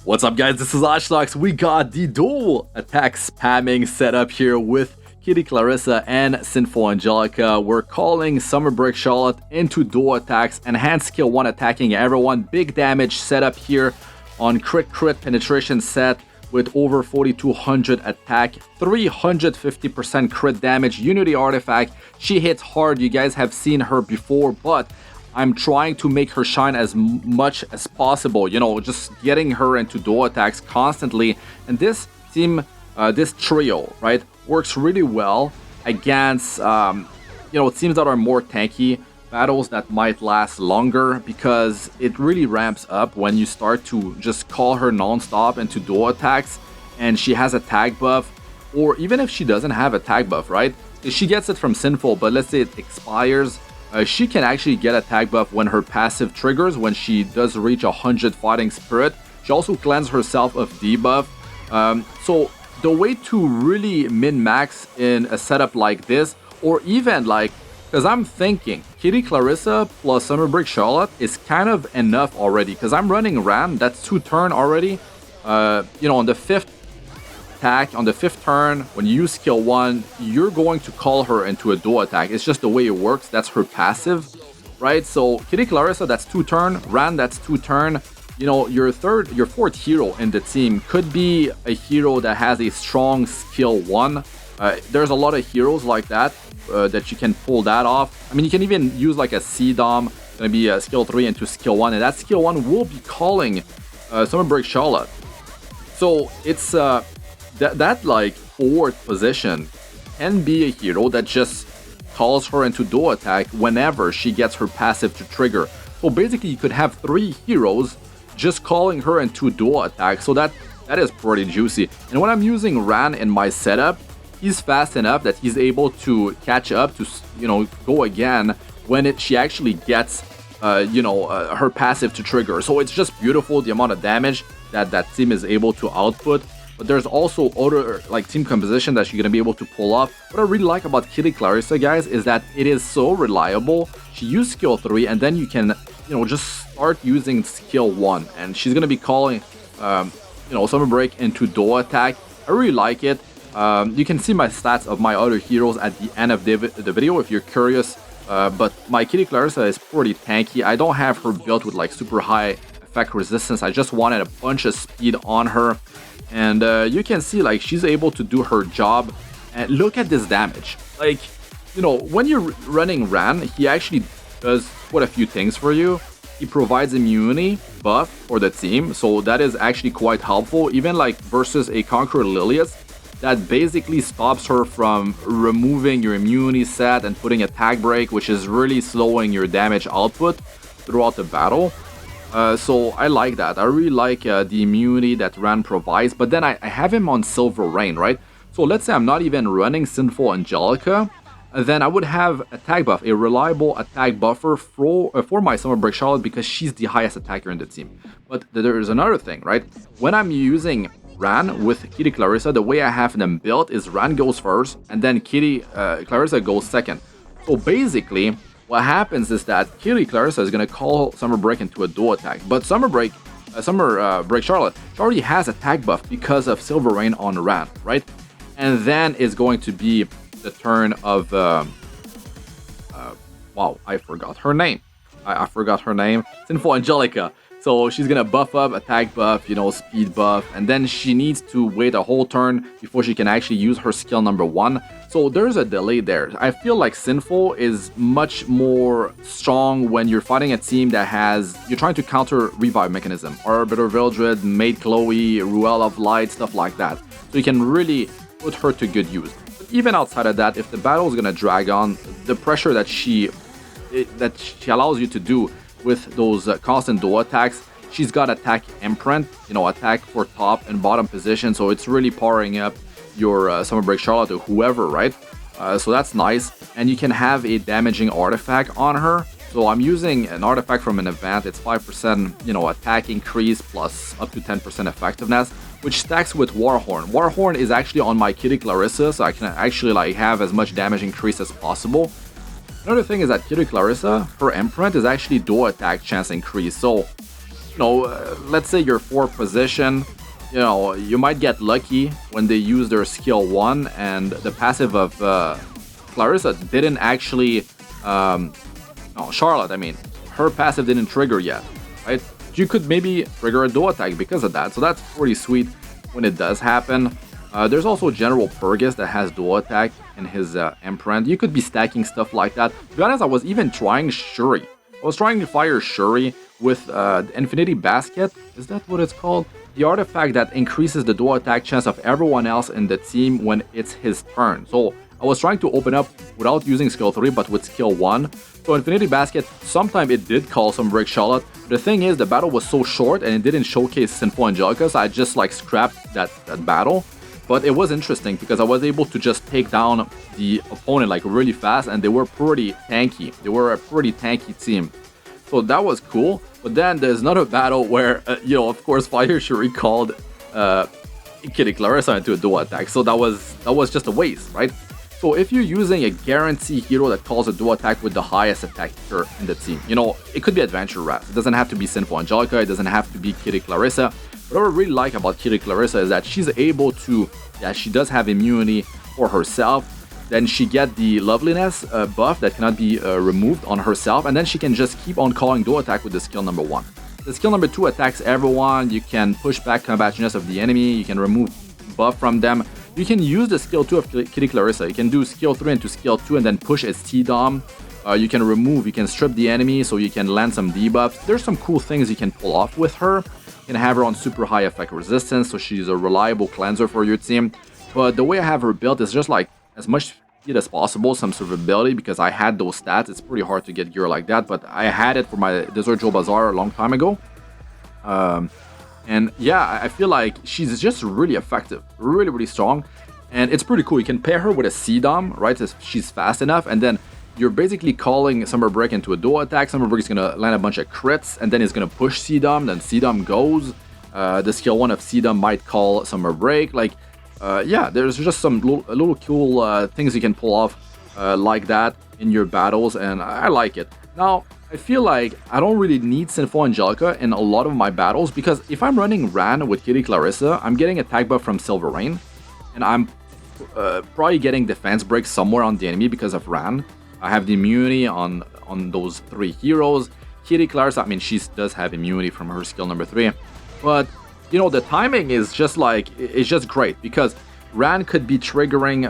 What's up guys, this is Astranox. We got the dual attack spamming setup here with Kitty Clarissa and Sinful Angelica. We're calling Summer Break Charlotte into dual attacks, enhanced skill 1 attacking everyone. Big damage setup here on Crit Penetration set with over 4200 attack, 350% crit damage, Unity artifact. She hits hard, you guys have seen her before, but I'm trying to make her shine as much as possible, you know, just getting her into dual attacks constantly. And this team, this trio, right, works really well against, teams that are more tanky, battles that might last longer, because it really ramps up when you start to just call her non-stop into dual attacks and she has a tag buff, or even if she doesn't have a tag buff, right? She gets it from Sinful, but let's say it expires. She can actually get a tag buff when her passive triggers, when she does reach 100 fighting spirit. She also cleanses herself of debuff. So the way to really min-max in a setup like this, or even like, because I'm thinking Kitty Clarissa plus Summer Break Charlotte is kind of enough already, because I'm running Ram, that's 2 turn already. On the 5th attack, on the 5th turn, when you use skill 1, you're going to call her into a dual attack. It's just the way it works. That's her passive, right? So Kitty Clarissa, that's 2 turn. Ran, that's 2 turn. You know, your 4th hero in the team could be a hero that has a strong skill 1. There's a lot of heroes like that that you can pull that off. I mean, you can even use like a C-Dom, gonna be a skill 3 into skill 1, and that skill 1 will be calling Summer Break Charlotte. So it's that like 4th position can be a hero that just calls her into dual attack whenever she gets her passive to trigger. So basically you could have 3 heroes just calling her into dual attack. So that is pretty juicy. And when I'm using Ran in my setup, he's fast enough that he's able to catch up to, go again when she actually gets her passive to trigger. So it's just beautiful, the amount of damage that team is able to output. But there's also other like team composition that you're gonna be able to pull off. What I really like about Kitty Clarissa, guys, is that it is so reliable. She used skill 3, and then you can, just start using skill 1, and she's gonna be calling, Summer Break into dual attack. I really like it. You can see my stats of my other heroes at the end of the video if you're curious. But my Kitty Clarissa is pretty tanky. I don't have her built with like super high effect resistance. I just wanted a bunch of speed on her. And you can see like she's able to do her job. And look at this damage. Like, when you're running Ran, he actually does quite a few things for you. He provides immunity buff for the team, so that is actually quite helpful. Even like versus a Conqueror Lilius, that basically stops her from removing your immunity set and putting a tag break, which is really slowing your damage output throughout the battle. So I like that. I really like the immunity that Ran provides. But then I have him on Silver Rain, right? So let's say I'm not even running Sinful Angelica. Then I would have attack buff, a reliable attack buffer for my Summer Break Charlotte, because she's the highest attacker in the team. But there's another thing, right? When I'm using Ran with Kitty Clarissa, the way I have them built is Ran goes first, and then Kitty Clarissa goes second. So basically, what happens is that Kitty Clarissa is going to call Summer Break into a dual attack. But Summer Break Charlotte, she already has attack buff because of Silver Rain on Ran, right? And then it's going to be the turn of... wow, I forgot her name. I forgot her name. Sinful Angelica. So she's gonna buff up, attack buff, speed buff, and then she needs to wait a whole turn before she can actually use her skill number 1. So there's a delay there. I feel like Sinful is much more strong when you're fighting a team that you're trying to counter revive mechanism. Arbiter Vildred, Maid Chloe, Ruel of Light, stuff like that. So you can really put her to good use. But even outside of that, if the battle is gonna drag on, the pressure that she allows you to do with those constant dual attacks, she's got attack imprint, attack for top and bottom position, so it's really powering up your Summer Break Charlotte or whoever, right? So that's nice, and you can have a damaging artifact on her. So I'm using an artifact from an event. It's 5% attack increase plus up to 10% effectiveness, which stacks with Warhorn. Warhorn is actually on my Kitty Clarissa, so I can actually have as much damage increase as possible. Another thing is that Kitty Clarissa, her imprint is actually dual attack chance increase. So let's say your 4th position, you might get lucky when they use their skill 1 and the passive of Klarissa didn't actually, no, Charlotte, I mean, her passive didn't trigger yet, right? You could maybe trigger a dual attack because of that, so that's pretty sweet when it does happen. There's also General Purgus that has dual attack in his imprint. You could be stacking stuff like that. To be honest, I was even trying Shuri. I was trying to fire Shuri with the Infinity Basket. Is that what it's called? The artifact that increases the dual attack chance of everyone else in the team when it's his turn. So I was trying to open up without using skill 3 but with skill 1. So Infinity Basket, sometimes it did call some Break Charlotte. The thing is, the battle was so short and it didn't showcase Sinful Angelica, so I just like scrapped that battle. But it was interesting because I was able to just take down the opponent like really fast, and they were pretty tanky. They were a pretty tanky team. So that was cool. But then there's another battle where, of course, Fire Shuri called Kitty Clarissa into a dual attack. So that was just a waste, right? So if you're using a guarantee hero that calls a dual attack with the highest attacker in the team, it could be Adventure Rat. It doesn't have to be Sinful Angelica. It doesn't have to be Kitty Clarissa. What I really like about Kitty Clarissa is that she's able to, she does have immunity for herself. Then she get the loveliness buff that cannot be removed on herself, and then she can just keep on calling dual attack with the skill number 1. The skill number 2 attacks everyone. You can push back combativeness of the enemy. You can remove buff from them. You can use the skill 2 of Kitty Clarissa. You can do skill 3 into skill 2 and then push its T-Dom. You can strip the enemy so you can land some debuffs. There's some cool things you can pull off with her. You can have her on super high effect resistance, so she's a reliable cleanser for your team. But the way I have her built is just like as much speed as possible, some survivability, because I had those stats. It's pretty hard to get gear like that, but I had it for my Desert Joe Bazaar a long time ago. And yeah, I feel like she's just really effective, really, really strong. And it's pretty cool. You can pair her with a C-Dom, right? She's fast enough, and then you're basically calling Summer Break into a dual attack. Summer Break is going to land a bunch of crits, and then it's going to push C-Dom, then C-Dom goes. The skill 1 of C-Dom might call Summer Break. Yeah, there's just some little cool things you can pull off like that in your battles, and I like it. Now, I feel like I don't really need Sinful Angelica in a lot of my battles, because if I'm running Ran with Kitty Clarissa, I'm getting attack buff from Silver Rain, and I'm probably getting defense break somewhere on the enemy because of Ran. I have the immunity on those 3 heroes. Kitty Clarissa, I mean, she does have immunity from her skill number 3, but the timing is just like, it's just great, because Ran could be triggering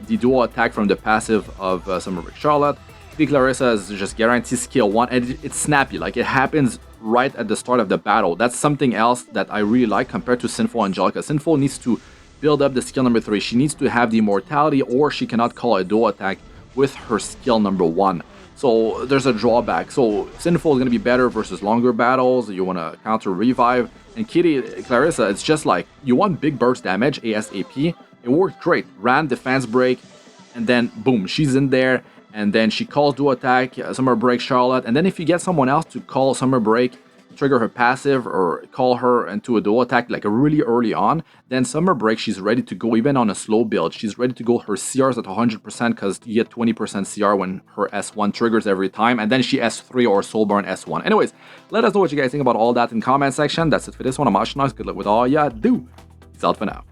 the dual attack from the passive of Summer Break Charlotte. Kitty Clarissa is just guaranteed skill 1, and it's snappy, like it happens right at the start of the battle. That's something else that I really like compared to Sinful Angelica. Sinful needs to build up the skill number 3. She needs to have the immortality, or she cannot call a dual attack with her skill number 1. So there's a drawback. So Sinful is going to be better versus longer battles. You want to counter revive. And Kitty Clarissa, it's just like, you want big burst damage ASAP. It worked great. Ran defense break, and then boom, she's in there. And then she calls dual attack, Summer Break Charlotte. And then if you get someone else to call Summer Break, trigger her passive, or call her into a dual attack like really early on, then Summer Break, she's ready to go even on a slow build. She's ready to go. Her CR's at 100% because you get 20% CR when her S1 triggers every time, and then she S3 or Soulburn S1. Anyways, let us know what you guys think about all that in the comment section. That's it for this one. I'm Astranox. Good luck with all ya do. Peace out for now.